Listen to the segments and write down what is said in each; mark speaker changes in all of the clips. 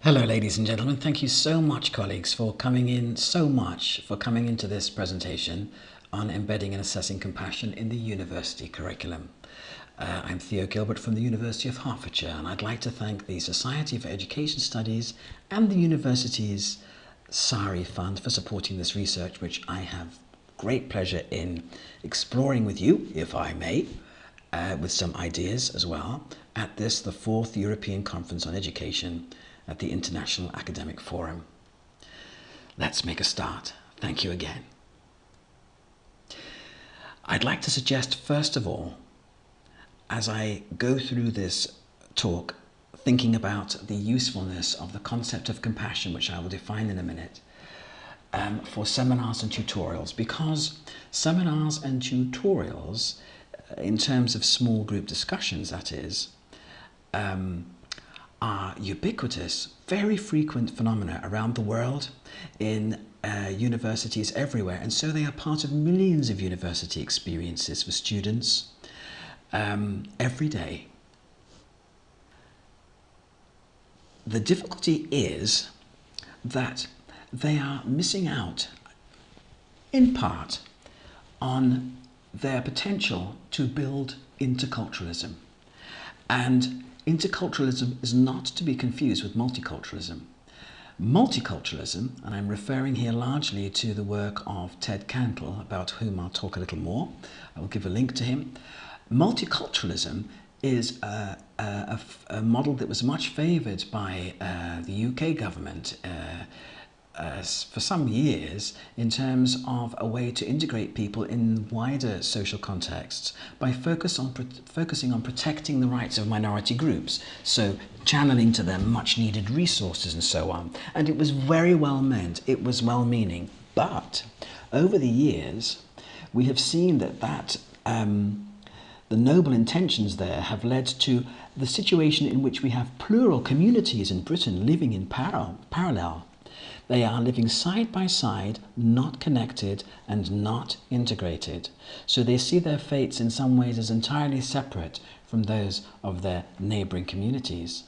Speaker 1: Hello, ladies and gentlemen. Thank you so much, colleagues, for coming into this presentation on embedding and assessing compassion in the university curriculum. I'm Theo Gilbert from the University of Hertfordshire, and I'd like to thank the Society for Education Studies and the university's CCARE fund for supporting this research, which I have great pleasure in exploring with you, if I may, with some ideas as well, at the fourth European Conference on Education at the International Academic Forum. Let's make a start. Thank you again. I'd like to suggest, first of all, as I go through this talk, thinking about the usefulness of the concept of compassion, which I will define in a minute, for seminars and tutorials, because seminars and tutorials, in terms of small group discussions, that is, are ubiquitous, very frequent phenomena around the world in universities everywhere, and so they are part of millions of university experiences for students every day. The difficulty is that they are missing out, in part, on their potential to build interculturalism. And interculturalism is not to be confused with multiculturalism. Multiculturalism, and I'm referring here largely to the work of Ted Cantle, about whom I'll talk a little more. I will give a link to him. Multiculturalism is a model that was much favoured by the UK government for some years in terms of a way to integrate people in wider social contexts by focusing on protecting the rights of minority groups, so channeling to them much needed resources and so on. And it was very well meant, it was well meaning, but over the years we have seen that the noble intentions there have led to the situation in which we have plural communities in Britain living in parallel. They are living side by side, not connected and not integrated. So they see their fates in some ways as entirely separate from those of their neighbouring communities.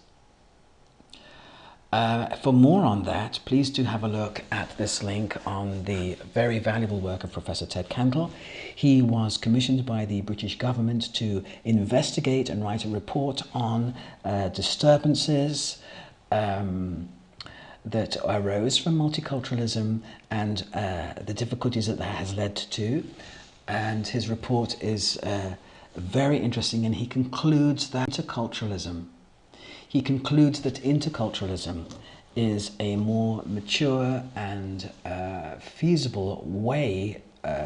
Speaker 1: For more on that, please do have a look at this link on the very valuable work of Professor Ted Cantle. He was commissioned by the British government to investigate and write a report on disturbances that arose from multiculturalism and the difficulties that has led to. And his report is very interesting, and he concludes that interculturalism is a more mature and feasible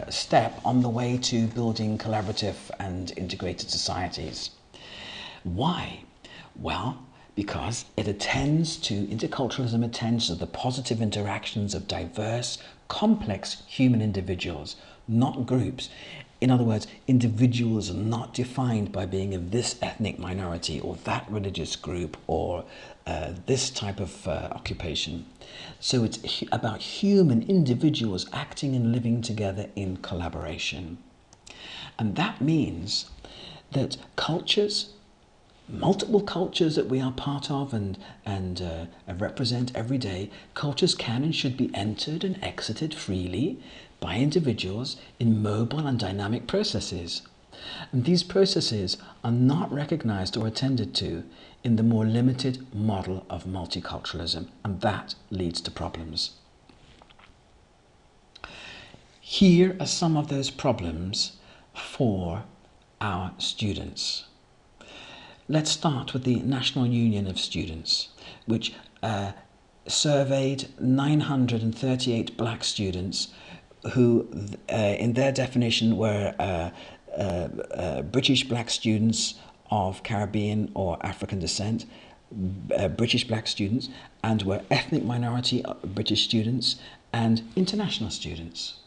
Speaker 1: step on the way to building collaborative and integrated societies. Why? Well, because interculturalism attends to the positive interactions of diverse, complex human individuals, not groups. In other words, individuals are not defined by being of this ethnic minority or that religious group or this type of occupation. So it's about human individuals acting and living together in collaboration. And that means that multiple cultures that we are part of and represent every day, cultures can and should be entered and exited freely by individuals in mobile and dynamic processes. And these processes are not recognized or attended to in the more limited model of multiculturalism, and that leads to problems. Here are some of those problems for our students. Let's start with the National Union of Students, which surveyed 938 black students who, in their definition, were British black students of Caribbean or African descent, British black students, and were ethnic minority British students and international students.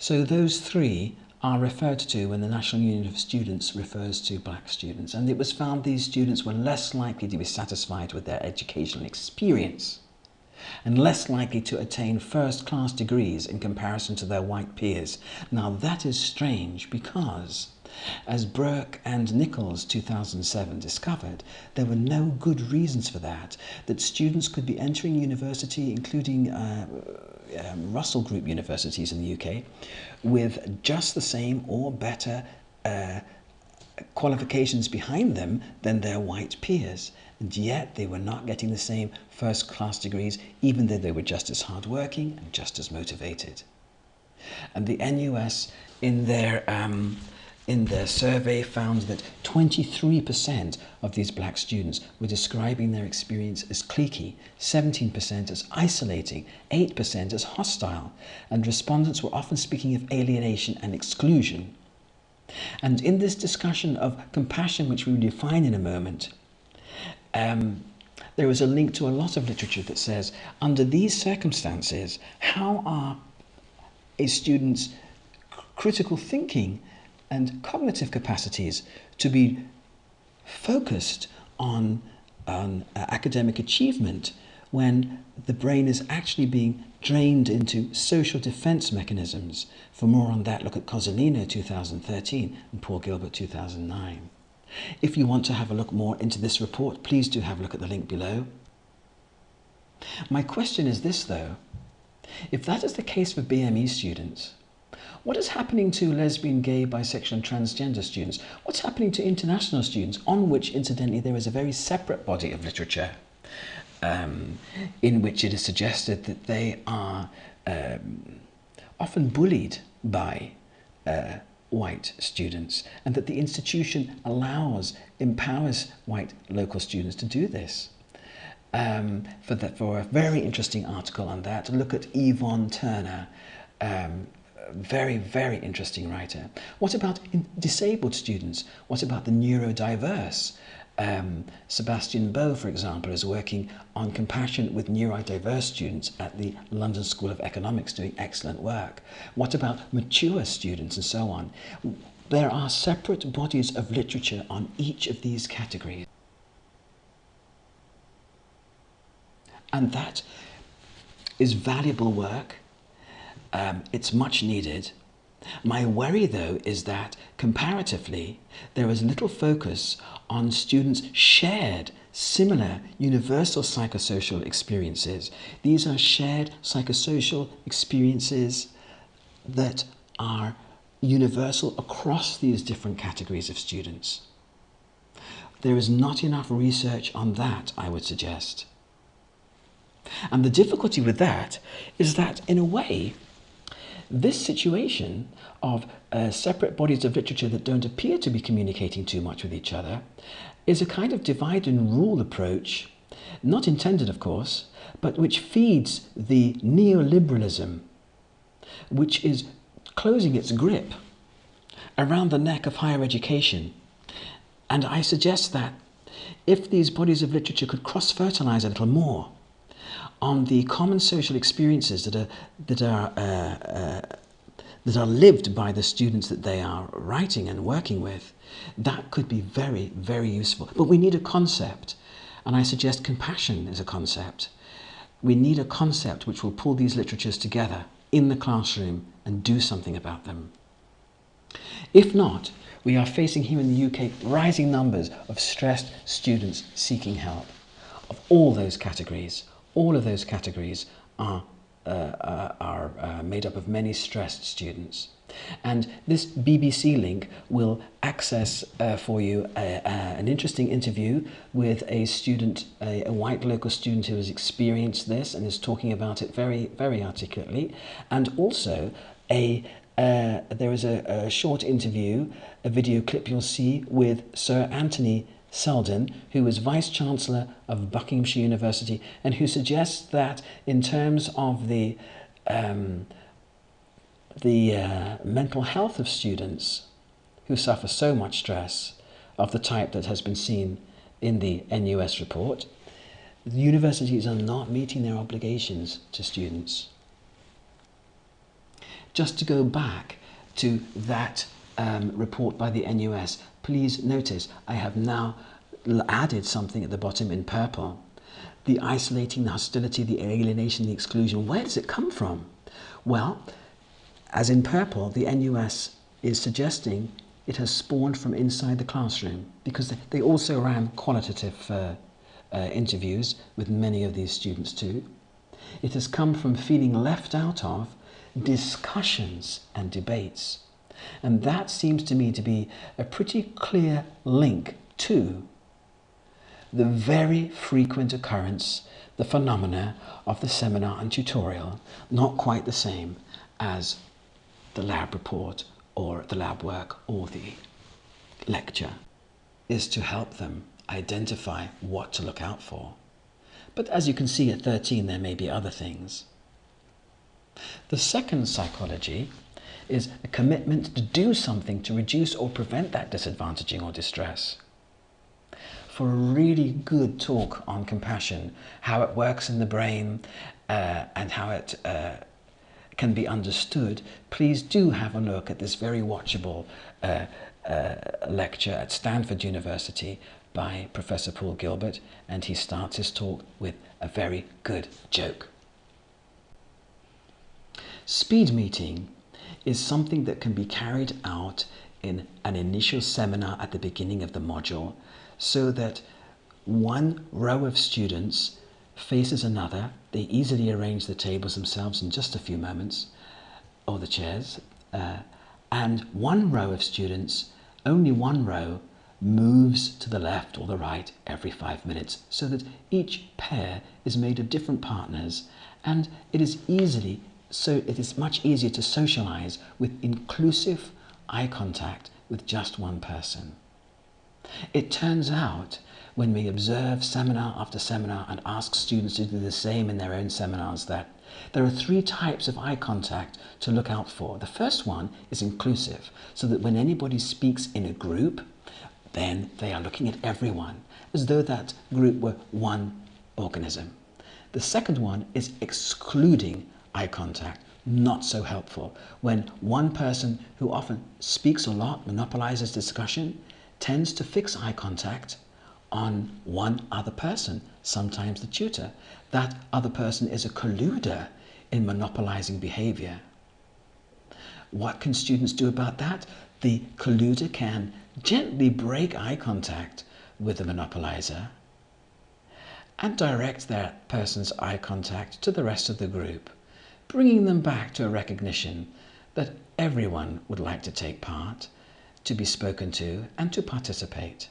Speaker 1: So those three are referred to when the National Union of Students refers to black students, and it was found these students were less likely to be satisfied with their educational experience and less likely to attain first-class degrees in comparison to their white peers. Now that is strange because As Burke and Nichols 2007 discovered, there were no good reasons for that students could be entering university, including Russell Group universities in the UK, with just the same or better qualifications behind them than their white peers. And yet they were not getting the same first-class degrees, even though they were just as hardworking and just as motivated. And the NUS, in their survey, found that 23% of these black students were describing their experience as cliquey, 17% as isolating, 8% as hostile, and respondents were often speaking of alienation and exclusion. And in this discussion of compassion, which we will define in a moment, there is a link to a lot of literature that says, under these circumstances, how are a student's critical thinking and cognitive capacities to be focused on academic achievement when the brain is actually being drained into social defense mechanisms? For more on that, look at Cozzolino 2013 and Paul Gilbert 2009. If you want to have a look more into this report, please do have a look at the link below. My question is this, though. If that is the case for BME students, what is happening to lesbian, gay, bisexual and transgender students? What's happening to international students, on which, incidentally, there is a very separate body of literature in which it is suggested that they are often bullied by white students, and that the institution empowers white local students to do this. For a very interesting article on that, look at Yvonne Turner, very, very interesting writer. What about disabled students? What about the neurodiverse? Sebastian Bow, for example, is working on compassion with neurodiverse students at the London School of Economics, doing excellent work. What about mature students and so on? There are separate bodies of literature on each of these categories. And that is valuable work. It's much needed. My worry, though, is that comparatively there is little focus on students' shared, similar, universal psychosocial experiences. These are shared psychosocial experiences that are universal across these different categories of students. There is not enough research on that, I would suggest. And the difficulty with that is that, in a way, this situation of separate bodies of literature that don't appear to be communicating too much with each other is a kind of divide and rule approach, not intended, of course, but which feeds the neoliberalism, which is closing its grip around the neck of higher education. And I suggest that if these bodies of literature could cross-fertilize a little more on the common social experiences that are lived by the students that they are writing and working with, that could be very, very useful. But we need a concept, and I suggest compassion is a concept. We need a concept which will pull these literatures together in the classroom and do something about them. If not, we are facing here in the UK rising numbers of stressed students seeking help of all those categories. All of those categories are made up of many stressed students. And this BBC link will access for you an interesting interview with a student, a white local student who has experienced this and is talking about it very, very articulately. And also there is a short interview, a video clip you'll see with Sir Anthony Selden, who is Vice-Chancellor of Buckinghamshire University, and who suggests that in terms of the mental health of students who suffer so much stress of the type that has been seen in the NUS report, the universities are not meeting their obligations to students. Just to go back to that report by the NUS, please notice I have now added something at the bottom in purple. The isolating, the hostility, the alienation, the exclusion. Where does it come from? Well, as in purple, the NUS is suggesting it has spawned from inside the classroom, because they also ran qualitative interviews with many of these students too. It has come from feeling left out of discussions and debates. And that seems to me to be a pretty clear link to the very frequent occurrence, the phenomena of the seminar and tutorial, not quite the same as the lab report or the lab work or the lecture, is to help them identify what to look out for. But as you can see at 13, there may be other things. The second psychology is a commitment to do something to reduce or prevent that disadvantaging or distress. For a really good talk on compassion, how it works in the brain and how it can be understood, please do have a look at this very watchable lecture at Stanford University by Professor Paul Gilbert, and he starts his talk with a very good joke. Speed meeting is something that can be carried out in an initial seminar at the beginning of the module, so that one row of students faces another. They easily arrange the tables themselves in just a few moments, or the chairs, and one row of students, only one row, moves to the left or the right every 5 minutes, so that each pair is made of different partners, and it is much easier to socialize with inclusive eye contact with just one person. It turns out, when we observe seminar after seminar and ask students to do the same in their own seminars, that there are 3 types of eye contact to look out for. The first one is inclusive, so that when anybody speaks in a group, then they are looking at everyone, as though that group were one organism. The second one is excluding eye contact, not so helpful, when one person who often speaks a lot, monopolizes discussion, tends to fix eye contact on one other person, sometimes the tutor. That other person is a colluder in monopolizing behavior. What can students do about that? The colluder can gently break eye contact with the monopolizer and direct that person's eye contact to the rest of the group, bringing them back to a recognition that everyone would like to take part, to be spoken to, and to participate.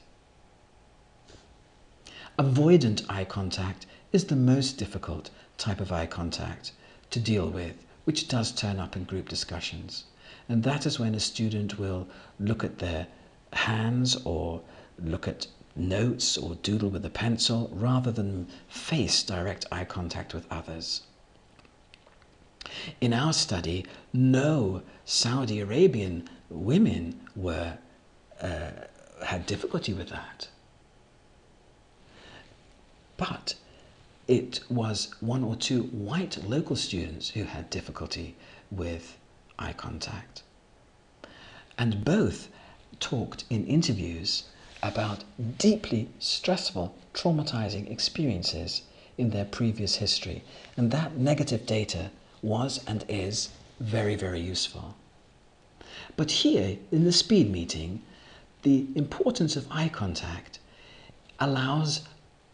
Speaker 1: Avoidant eye contact is the most difficult type of eye contact to deal with, which does turn up in group discussions. And that is when a student will look at their hands or look at notes or doodle with a pencil rather than face direct eye contact with others. In our study, no Saudi Arabian women had difficulty with that. But it was 1 or 2 white local students who had difficulty with eye contact. And both talked in interviews about deeply stressful, traumatizing experiences in their previous history. And that negative data was and is very, very useful. But here, in the speed meeting, the importance of eye contact allows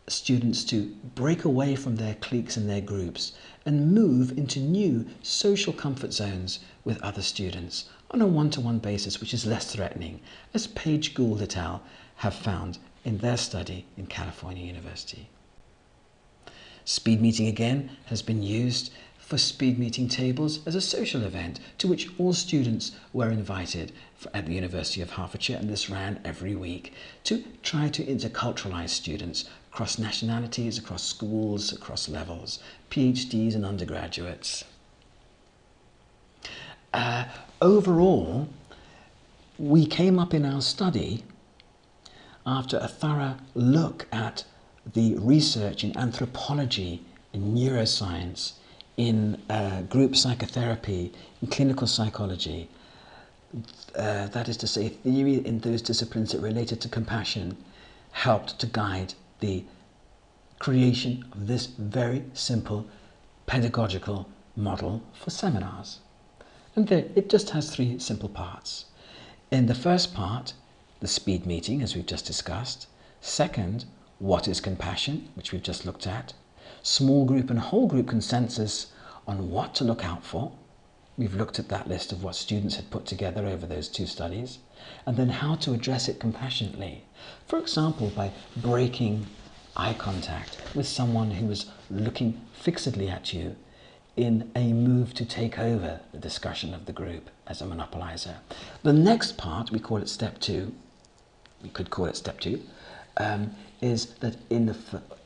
Speaker 1: students to break away from their cliques and their groups and move into new social comfort zones with other students on a one-to-one basis, which is less threatening, as Page Gould et al. Have found in their study in California University. Speed meeting again has been used for speed meeting tables as a social event to which all students were invited at the University of Hertfordshire, and this ran every week to try to interculturalize students across nationalities, across schools, across levels, PhDs and undergraduates. Overall, we came up in our study after a thorough look at the research in anthropology, in neuroscience, in group psychotherapy, in clinical psychology, that is to say, theory in those disciplines that related to compassion, helped to guide the creation of this very simple pedagogical model for seminars. And it just has 3 simple parts. In the first part, the speed meeting, as we've just discussed. Second, what is compassion, which we've just looked at. Small group and whole group consensus on what to look out for. We've looked at that list of what students had put together over those two studies. And then how to address it compassionately. For example, by breaking eye contact with someone who was looking fixedly at you in a move to take over the discussion of the group as a monopolizer. The next part, we call it step 2, we could call it step 2, is that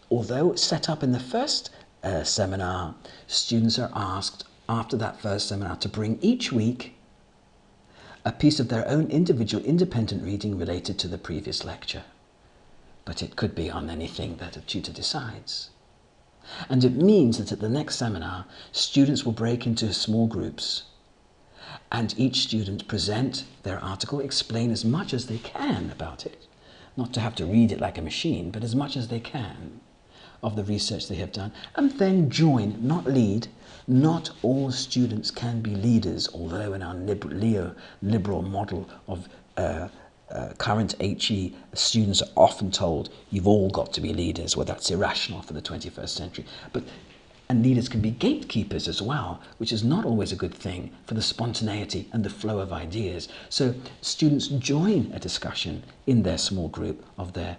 Speaker 1: although set up in the first seminar, students are asked after that first seminar to bring each week a piece of their own individual independent reading related to the previous lecture. But it could be on anything that a tutor decides. And it means that at the next seminar, students will break into small groups and each student present their article, explain as much as they can about it, not to have to read it like a machine, but as much as they can of the research they have done, and then join, not lead. Not all students can be leaders, although in our liberal model of current HE, students are often told, you've all got to be leaders. Well, that's irrational for the 21st century. And leaders can be gatekeepers as well, which is not always a good thing for the spontaneity and the flow of ideas. So students join a discussion in their small group of their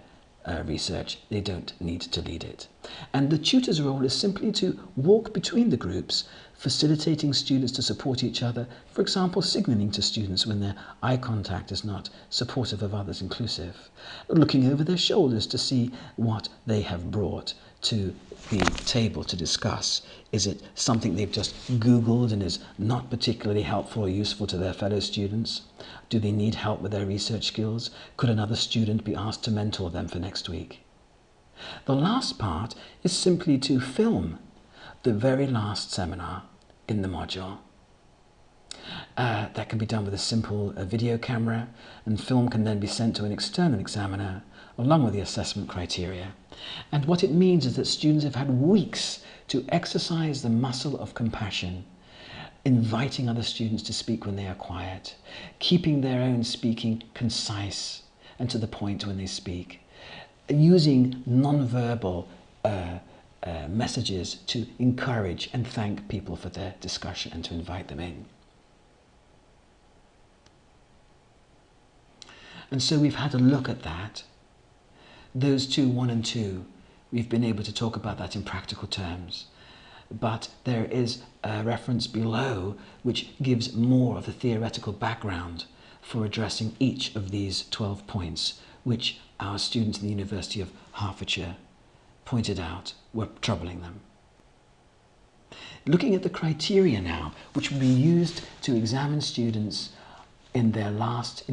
Speaker 1: research. They don't need to lead it. And the tutor's role is simply to walk between the groups, facilitating students to support each other, for example, signaling to students when their eye contact is not supportive of others inclusive, looking over their shoulders to see what they have brought to the table to discuss. Is it something they've just Googled and is not particularly helpful or useful to their fellow students? Do they need help with their research skills? Could another student be asked to mentor them for next week? The last part is simply to film the very last seminar in the module. That can be done with a simple video camera, and film can then be sent to an external examiner along with the assessment criteria. And what it means is that students have had weeks to exercise the muscle of compassion, inviting other students to speak when they are quiet, keeping their own speaking concise and to the point when they speak, using non-verbal messages to encourage and thank people for their discussion and to invite them in. And so we've had a look at that. Those two, 1 and 2, we've been able to talk about that in practical terms. But there is a reference below which gives more of the theoretical background for addressing each of these 12 points, which our students in the University of Hertfordshire pointed out were troubling them. Looking at the criteria now, which will be used to examine students in their last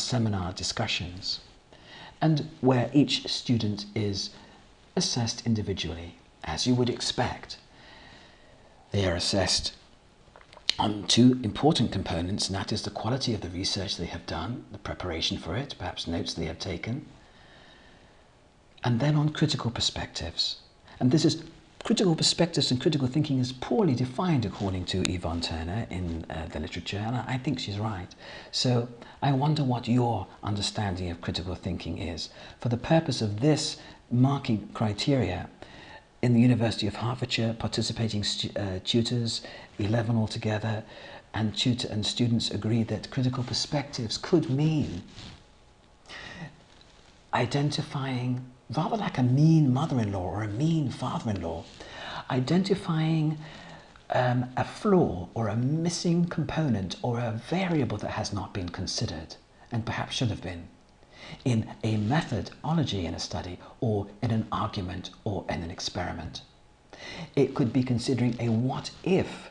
Speaker 1: seminar discussions, and where each student is assessed individually, as you would expect. They are assessed on 2 important components, and that is the quality of the research they have done, the preparation for it, perhaps notes they have taken, and then on critical perspectives. And this is critical perspectives, and critical thinking is poorly defined according to Yvonne Turner in the literature, and I think she's right. So I wonder what your understanding of critical thinking is. For the purpose of this marking criteria, in the University of Hertfordshire, participating tutors, 11 altogether, and students agreed that critical perspectives could mean identifying, rather like a mean mother-in-law or a mean father-in-law, identifying a flaw or a missing component or a variable that has not been considered and perhaps should have been in a methodology in a study or in an argument or in an experiment. It could be considering a what-if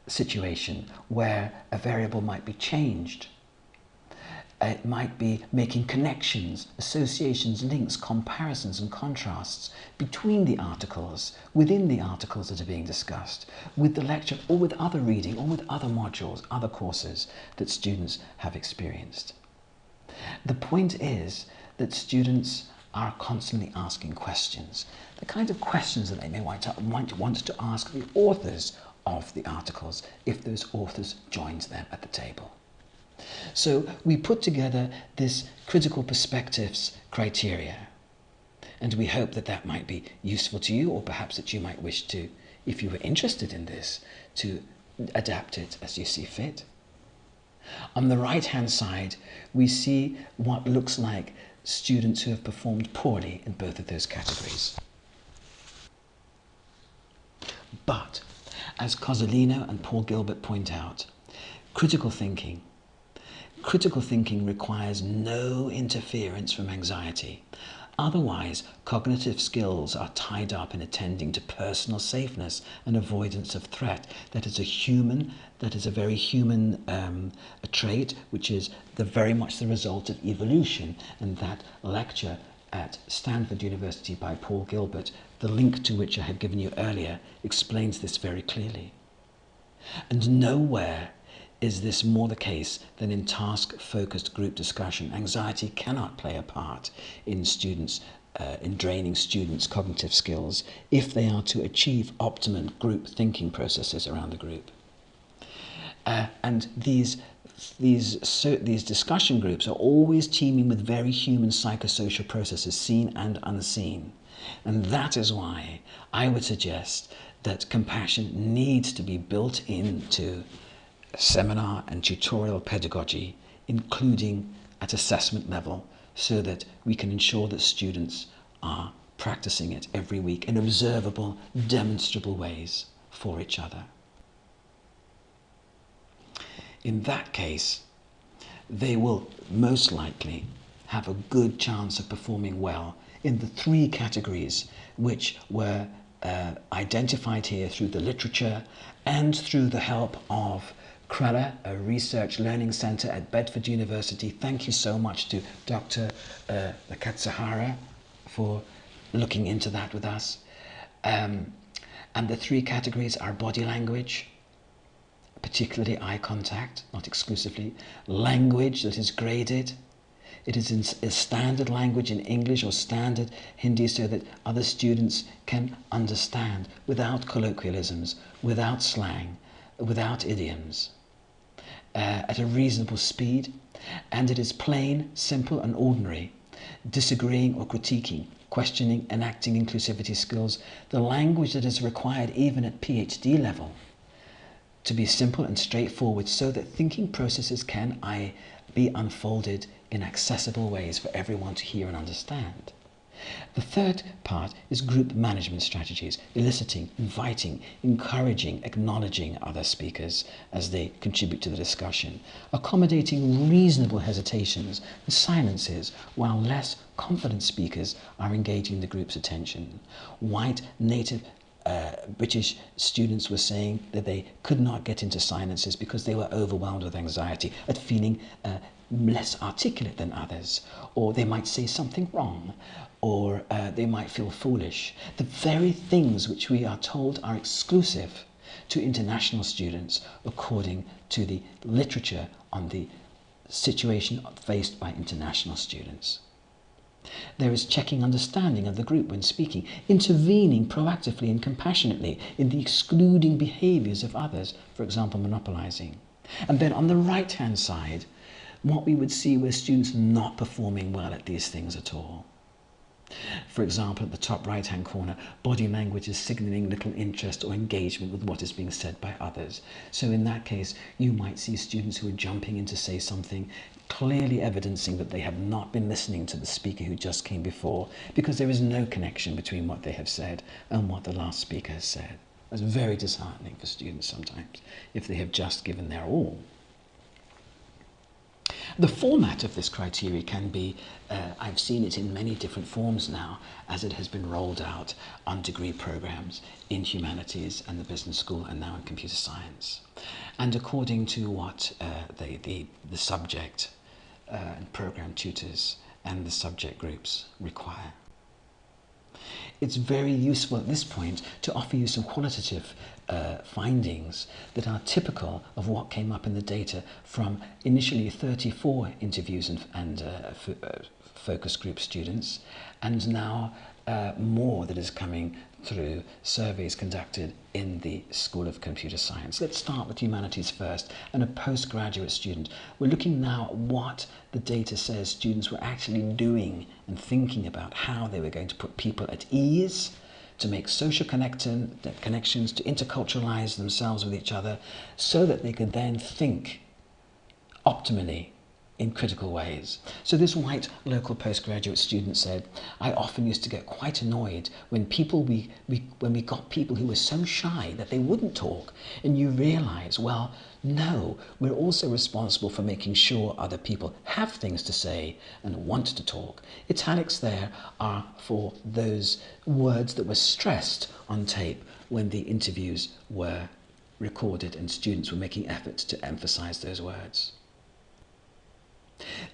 Speaker 1: situation where a variable might be changed. It might be making connections, associations, links, comparisons and contrasts between the articles, within the articles that are being discussed, with the lecture or with other reading or with other modules, other courses that students have experienced. The point is that students are constantly asking questions, the kind of questions that they may want to ask the authors of the articles if those authors joined them at the table. So we put together this critical perspectives criteria, and we hope that that might be useful to you, or perhaps that you might wish to, if you were interested in this, to adapt it as you see fit. On the right-hand side, we see what looks like students who have performed poorly in both of those categories. But, as Cozzolino and Paul Gilbert point out, critical thinking requires no interference from anxiety. Otherwise, cognitive skills are tied up in attending to personal safeness and avoidance of threat. That is a very human a trait, which is very much the result of evolution. And that lecture at Stanford University by Paul Gilbert, the link to which I had given you earlier, explains this very clearly. And nowhere is this more the case than in task-focused group discussion. Anxiety cannot play a part in draining students' cognitive skills if they are to achieve optimum group thinking processes around the group. And these discussion groups are always teeming with very human psychosocial processes, seen and unseen. And that is why I would suggest that compassion needs to be built into seminar and tutorial pedagogy, including at assessment level, so that we can ensure that students are practicing it every week in observable, demonstrable ways for each other. In that case, they will most likely have a good chance of performing well in the three categories which were identified here through the literature and through the help of Krella, a research learning centre at Bedford University. Thank you so much to Dr. Katsuhara for looking into that with us. And the three categories are body language, particularly eye contact, not exclusively, language that is graded. It is in a standard language in English or standard Hindi so that other students can understand without colloquialisms, without slang, without idioms, at a reasonable speed. And it is plain, simple and ordinary, disagreeing or critiquing, questioning, enacting inclusivity skills, the language that is required even at PhD level, to be simple and straightforward so that thinking processes can be unfolded in accessible ways for everyone to hear and understand. The third part is group management strategies, eliciting, inviting, encouraging, acknowledging other speakers as they contribute to the discussion, accommodating reasonable hesitations and silences while less confident speakers are engaging the group's attention. White, native British students were saying that they could not get into silences because they were overwhelmed with anxiety at feeling less articulate than others, or they might say something wrong, or they might feel foolish. The very things which we are told are exclusive to international students according to the literature on the situation faced by international students. There is checking understanding of the group when speaking, intervening proactively and compassionately in the excluding behaviours of others, for example, monopolising. And then on the right-hand side, what we would see were students not performing well at these things at all. For example, at the top right-hand corner, body language is signalling little interest or engagement with what is being said by others. So in that case, you might see students who are jumping in to say something, clearly evidencing that they have not been listening to the speaker who just came before, because there is no connection between what they have said and what the last speaker has said. That's very disheartening for students sometimes, if they have just given their all. The format of this criteria can be, I've seen it in many different forms now, as it has been rolled out on degree programs in humanities and the business school and now in computer science. And according to what the subject and program tutors and the subject groups require. It's very useful at this point to offer you some qualitative findings that are typical of what came up in the data from initially 34 interviews and focus group students, and now more that is coming through surveys conducted in the School of Computer Science. Let's start with humanities first, and a postgraduate student. We're looking now at what the data says students were actually doing and thinking about how they were going to put people at ease, to make social connections, to interculturalize themselves with each other, so that they could then think optimally in critical ways. So this white local postgraduate student said, I often used to get quite annoyed when we got people who were so shy that they wouldn't talk, and you realize, well, no, we're also responsible for making sure other people have things to say and want to talk. Italics there are for those words that were stressed on tape when the interviews were recorded and students were making efforts to emphasize those words.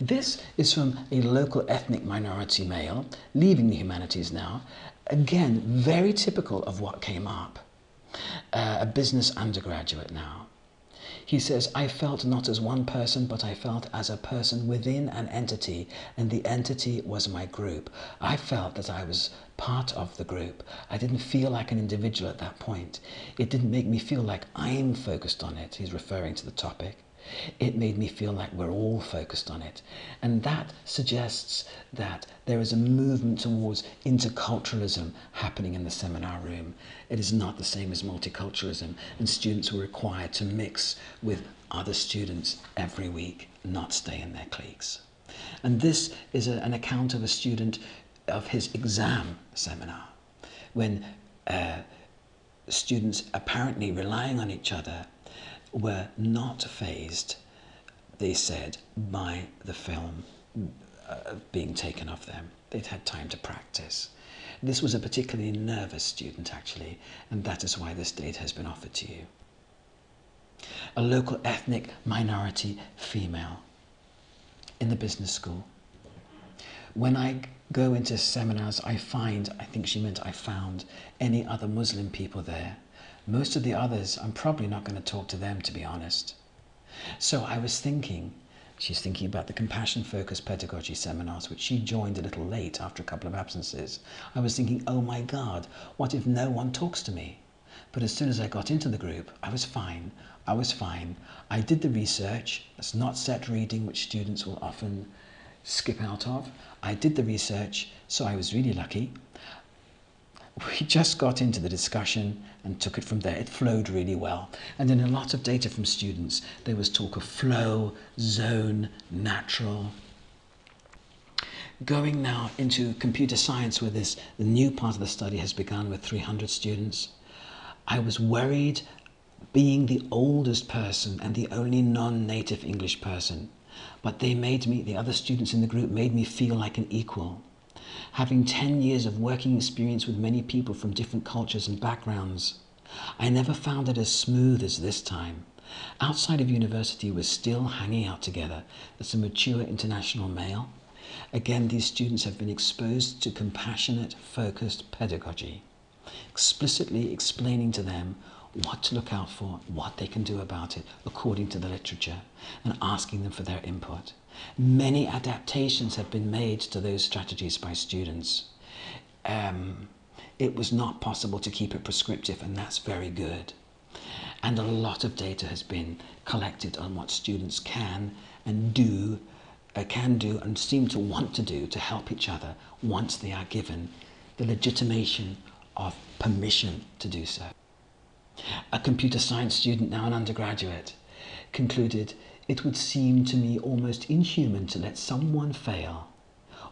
Speaker 1: This is from a local ethnic minority male, leaving the humanities now. Again, very typical of what came up. A business undergraduate now. He says, I felt not as one person, but I felt as a person within an entity, and the entity was my group. I felt that I was part of the group. I didn't feel like an individual at that point. It didn't make me feel like I'm focused on it. He's referring to the topic. It made me feel like we're all focused on it. And that suggests that there is a movement towards interculturalism happening in the seminar room. It is not the same as multiculturalism, and students were required to mix with other students every week, not stay in their cliques. And this is an account of a student of his exam seminar, when students apparently relying on each other were not fazed, they said, by the film being taken of them. They'd had time to practice. This was a particularly nervous student, actually, and that is why this data has been offered to you. A local ethnic minority female in the business school. When I go into seminars, I think she meant I found any other Muslim people there. Most of the others, I'm probably not going to talk to them, to be honest. So I was thinking, she's thinking about the compassion-focused pedagogy seminars, which she joined a little late after a couple of absences. I was thinking, oh my God, what if no one talks to me? But as soon as I got into the group, I was fine. I did the research. It's not set reading, which students will often skip out of. I did the research, so I was really lucky. We just got into the discussion and took it from there. It flowed really well. And in a lot of data from students, there was talk of flow, zone, natural. Going now into computer science, where the new part of the study has begun with 300 students, I was worried, being the oldest person and the only non-native English person, but the other students in the group made me feel like an equal. Having 10 years of working experience with many people from different cultures and backgrounds, I never found it as smooth as this time. Outside of university, we're still hanging out together as a mature international male. Again, these students have been exposed to compassionate, focused pedagogy, explicitly explaining to them what to look out for, what they can do about it according to the literature, and asking them for their input. Many adaptations have been made to those strategies by students. It was not possible to keep it prescriptive, and that's very good. And a lot of data has been collected on what students can do and seem to want to do to help each other once they are given the legitimation of permission to do so. A computer science student, now an undergraduate, concluded, it would seem to me almost inhuman to let someone fail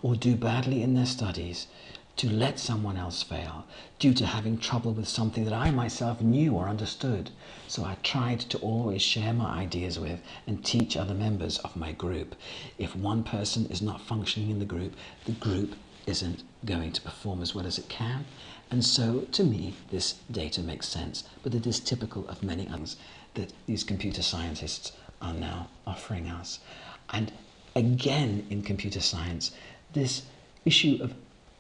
Speaker 1: or do badly in their studies, to let someone else fail due to having trouble with something that I myself knew or understood. So I tried to always share my ideas with and teach other members of my group. If one person is not functioning in the group isn't going to perform as well as it can. And so, to me, this data makes sense, but it is typical of many others that these computer scientists are now offering us. And again, in computer science, this issue of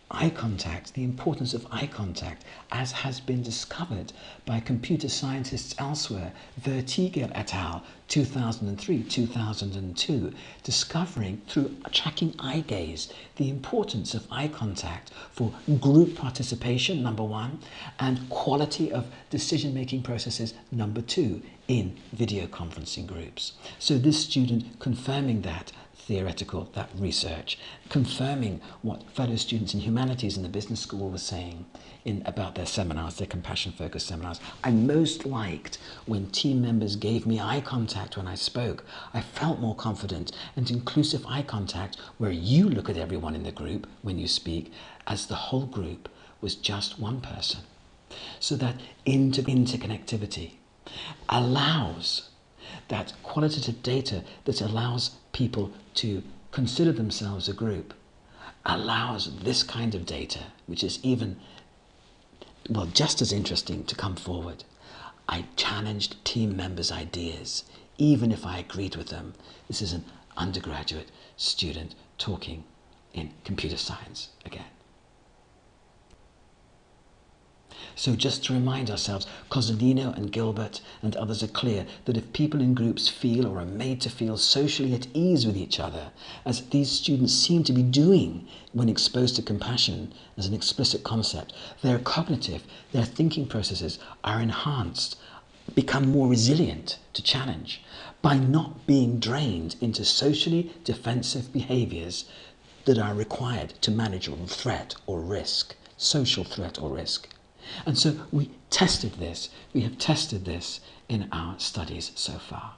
Speaker 1: eye contact, the importance of eye contact, as has been discovered by computer scientists elsewhere, Vertiger et al. 2003, 2002, discovering through tracking eye gaze the importance of eye contact for group participation, number one, and quality of decision-making processes, number two, in video conferencing groups. So this student confirming that that research, confirming what fellow students in humanities in the business school were saying about their seminars, their compassion-focused seminars. I most liked when team members gave me eye contact when I spoke. I felt more confident, and inclusive eye contact, where you look at everyone in the group when you speak, as the whole group was just one person. So that interconnectivity allows that qualitative data that allows people to consider themselves a group, allows this kind of data, which is even, well, just as interesting, to come forward. I challenged team members' ideas, even if I agreed with them. This is an undergraduate student talking in computer science again. So just to remind ourselves, Cozzolino and Gilbert and others are clear that if people in groups feel or are made to feel socially at ease with each other, as these students seem to be doing when exposed to compassion as an explicit concept, their cognitive, their thinking processes are enhanced, become more resilient to challenge by not being drained into socially defensive behaviors that are required to manage a threat or risk, social threat or risk. And so we have tested this in our studies so far.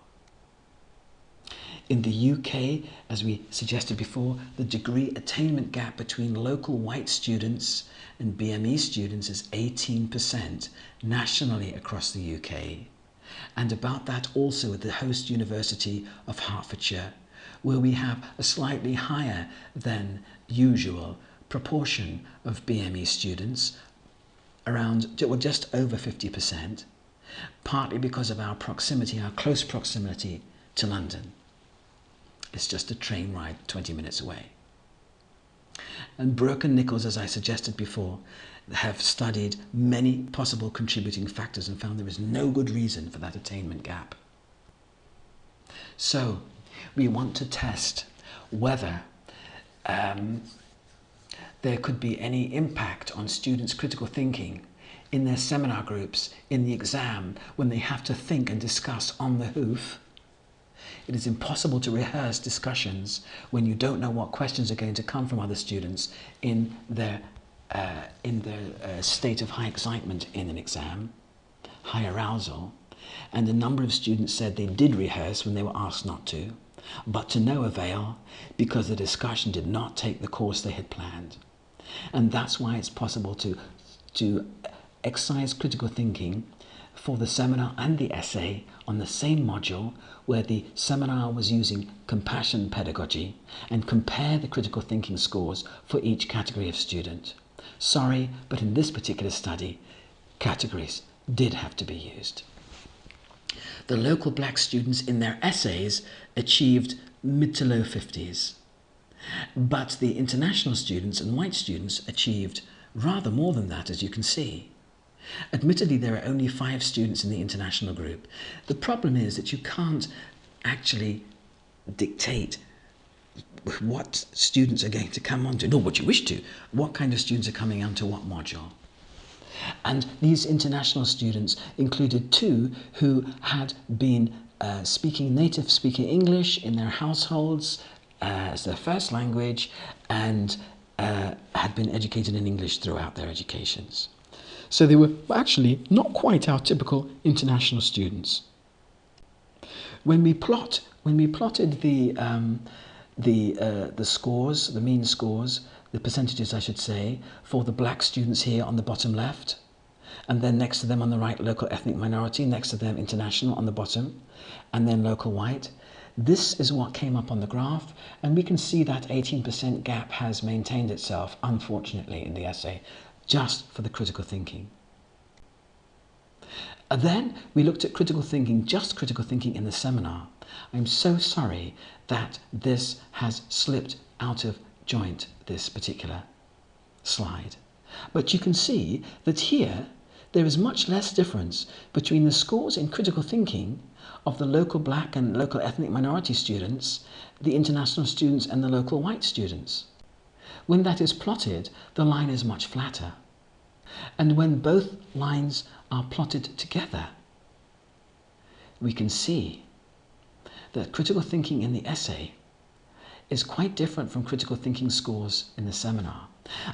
Speaker 1: In the UK, as we suggested before, the degree attainment gap between local white students and BME students is 18% nationally across the UK. And about that also at the host University of Hertfordshire, where we have a slightly higher than usual proportion of BME students, around, well, just over 50%, partly because of our proximity, our close proximity to London. It's just a train ride 20 minutes away. And Brook and Nichols, as I suggested before, have studied many possible contributing factors and found there is no good reason for that attainment gap. So we want to test whether there could be any impact on students' critical thinking in their seminar groups, in the exam, when they have to think and discuss on the hoof. It is impossible to rehearse discussions when you don't know what questions are going to come from other students in their state of high excitement in an exam, high arousal. And a number of students said they did rehearse when they were asked not to, but to no avail, because the discussion did not take the course they had planned. And that's why it's possible to exercise critical thinking for the seminar and the essay on the same module, where the seminar was using compassion pedagogy, and compare the critical thinking scores for each category of student. Sorry, but in this particular study, categories did have to be used. The local black students in their essays achieved mid to low 50s. But the international students and white students achieved rather more than that, as you can see. Admittedly, there are only 5 students in the international group. The problem is that you can't actually dictate what students are going to come onto, nor what you wish to, what kind of students are coming onto what module. And these international students included 2 who had been native speaking English in their households as their first language, and had been educated in English throughout their educations. So they were actually not quite our typical international students. When we plotted the scores, the mean scores, the percentages I should say, for the black students here on the bottom left, and then next to them on the right, local ethnic minority, next to them international on the bottom, and then local white. This is what came up on the graph, and we can see that 18% gap has maintained itself, unfortunately, in the essay, just for the critical thinking. And then we looked at critical thinking, just critical thinking in the seminar. I'm so sorry that this has slipped out of joint, this particular slide. But you can see that here, there is much less difference between the scores in critical thinking of the local black and local ethnic minority students, the international students and the local white students. When that is plotted, the line is much flatter. And when both lines are plotted together, we can see that critical thinking in the essay is quite different from critical thinking scores in the seminar.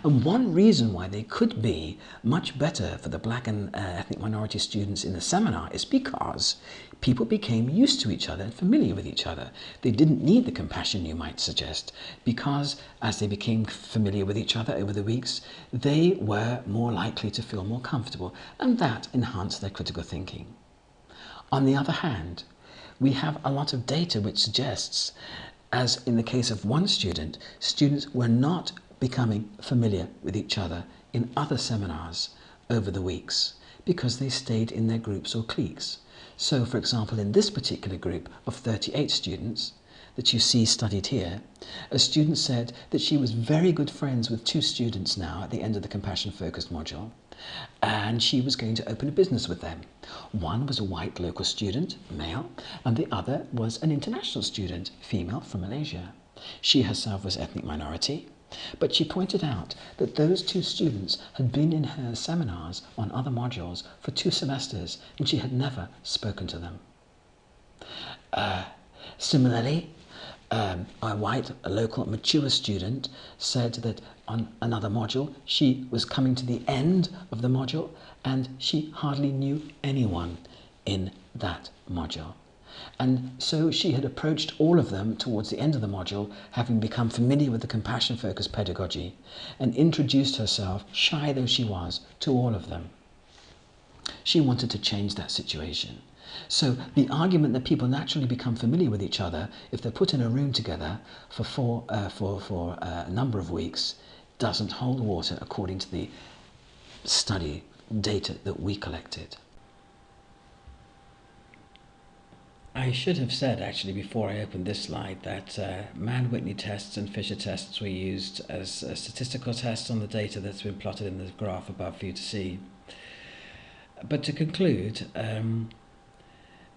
Speaker 1: And one reason why they could be much better for the black and ethnic minority students in the seminar is because people became used to each other and familiar with each other. They didn't need the compassion, you might suggest, because as they became familiar with each other over the weeks, they were more likely to feel more comfortable, and that enhanced their critical thinking. On the other hand, we have a lot of data which suggests, as in the case of one student, students were not becoming familiar with each other in other seminars over the weeks because they stayed in their groups or cliques. So, for example, in this particular group of 38 students that you see studied here, a student said that she was very good friends with 2 students now at the end of the compassion focused module, and she was going to open a business with them. One was a white local student, male, and the other was an international student, female, from Malaysia. She herself was ethnic minority, but she pointed out that those 2 students had been in her seminars on other modules for 2 semesters, and she had never spoken to them. Similarly, a white, a local, mature student said that on another module, she was coming to the end of the module and she hardly knew anyone in that module. And so she had approached all of them towards the end of the module, having become familiar with the compassion-focused pedagogy, and introduced herself, shy though she was, to all of them. She wanted to change that situation. So the argument that people naturally become familiar with each other if they're put in a room together for a number of weeks doesn't hold water according to the study data that we collected. I should have said actually before I opened this slide that Mann-Whitney tests and Fisher tests were used as statistical tests on the data that's been plotted in the graph above for you to see. But to conclude,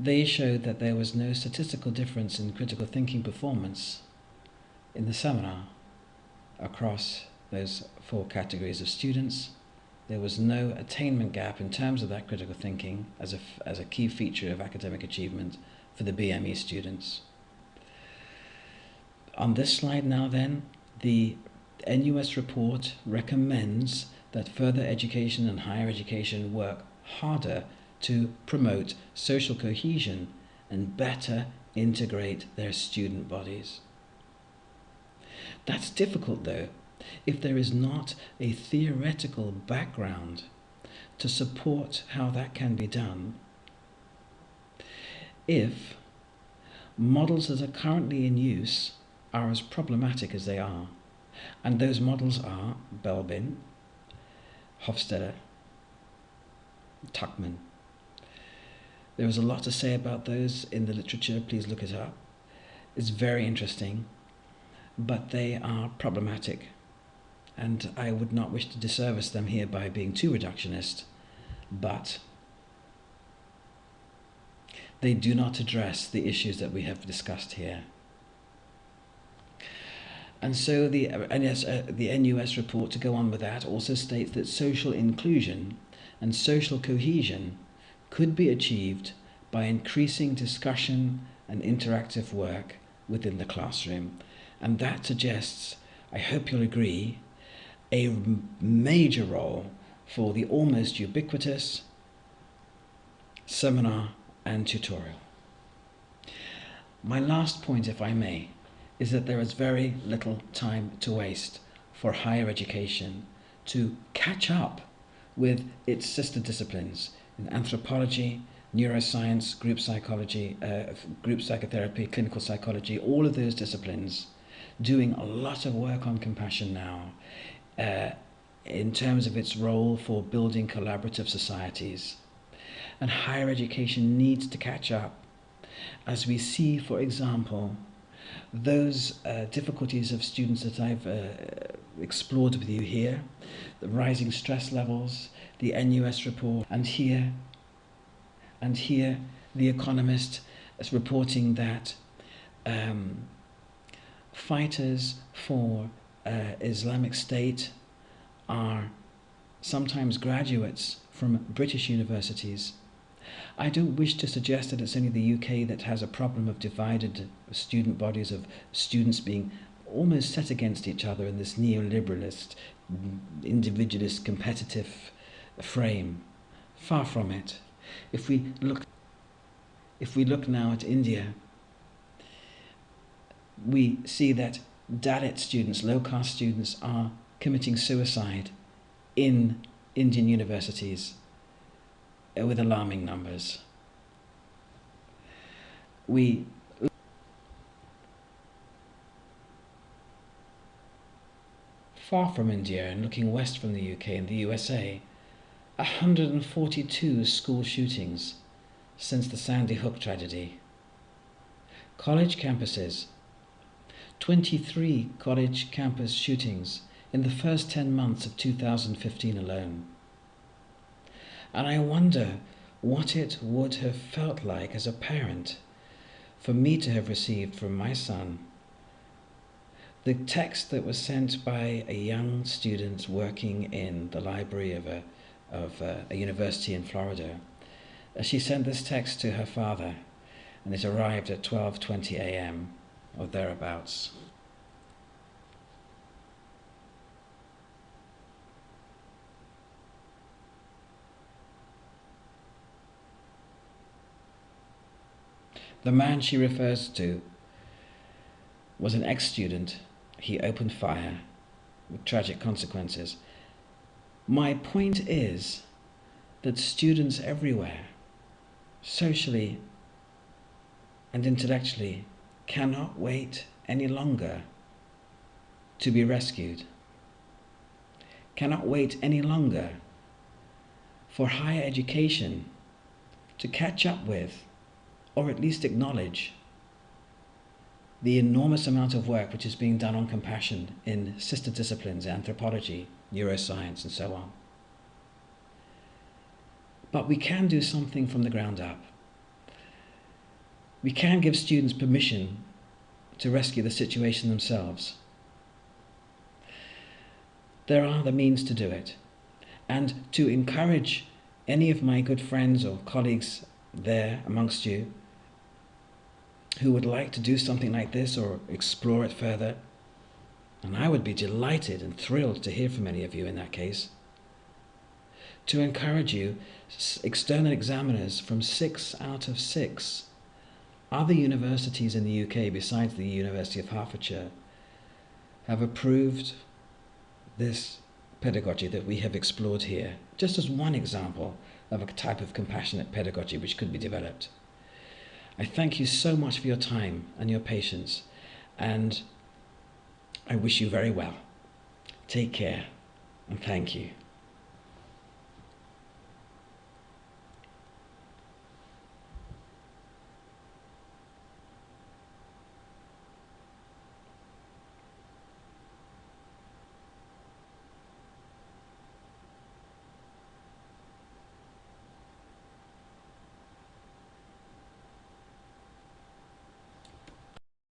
Speaker 1: they showed that there was no statistical difference in critical thinking performance in the seminar across those 4 categories of students. There was no attainment gap in terms of that critical thinking as a key feature of academic achievement for the BME students. On this slide now then, the NUS report recommends that further education and higher education work harder to promote social cohesion and better integrate their student bodies. That's difficult though, if there is not a theoretical background to support how that can be done. If models that are currently in use are as problematic as they are, and those models are Belbin, Hofstadter, Tuckman. There is a lot to say about those in the literature, please look it up. It's very interesting, but they are problematic, and I would not wish to disservice them here by being too reductionist, but they do not address the issues that we have discussed here. And so the NUS report, to go on with that, also states that social inclusion and social cohesion could be achieved by increasing discussion and interactive work within the classroom. And that suggests, I hope you'll agree, a major role for the almost ubiquitous seminar and tutorial. My last point, if I may, is that there is very little time to waste for higher education to catch up with its sister disciplines in anthropology, neuroscience, group psychology, group psychotherapy, clinical psychology, all of those disciplines doing a lot of work on compassion now in terms of its role for building collaborative societies. And higher education needs to catch up as we see, for example, those difficulties of students that I've explored with you here, the rising stress levels, the NUS report, and here The Economist is reporting that fighters for Islamic State are sometimes graduates from British universities. I don't wish to suggest that it's only the UK that has a problem of divided student bodies, of students being almost set against each other in this neoliberalist, individualist, competitive frame. Far from it. If we look now at India, we see that Dalit students, low-caste students, are committing suicide in Indian universities with alarming numbers. Far from India and looking west from the UK and the USA, 142 school shootings since the Sandy Hook tragedy. College campuses, 23 college campus shootings in the first 10 months of 2015 alone. And I wonder what it would have felt like as a parent for me to have received from my son the text that was sent by a young student working in the library of a university in Florida. She sent this text to her father, and it arrived at 12:20 a.m. or thereabouts. The man she refers to was an ex-student. He opened fire with tragic consequences. My point is that students everywhere, socially and intellectually, cannot wait any longer to be rescued, cannot wait any longer for higher education to catch up with, or at least acknowledge, the enormous amount of work which is being done on compassion in sister disciplines, anthropology, neuroscience, and so on. But we can do something from the ground up. We can give students permission to rescue the situation themselves. There are the means to do it. And to encourage any of my good friends or colleagues there amongst you who would like to do something like this or explore it further, and I would be delighted and thrilled to hear from any of you in that case, to encourage you, external examiners from 6 out of 6 other universities in the UK besides the University of Hertfordshire have approved this pedagogy that we have explored here, just as one example of a type of compassionate pedagogy which could be developed. I thank you so much for your time and your patience, and I wish you very well. Take care, and thank you.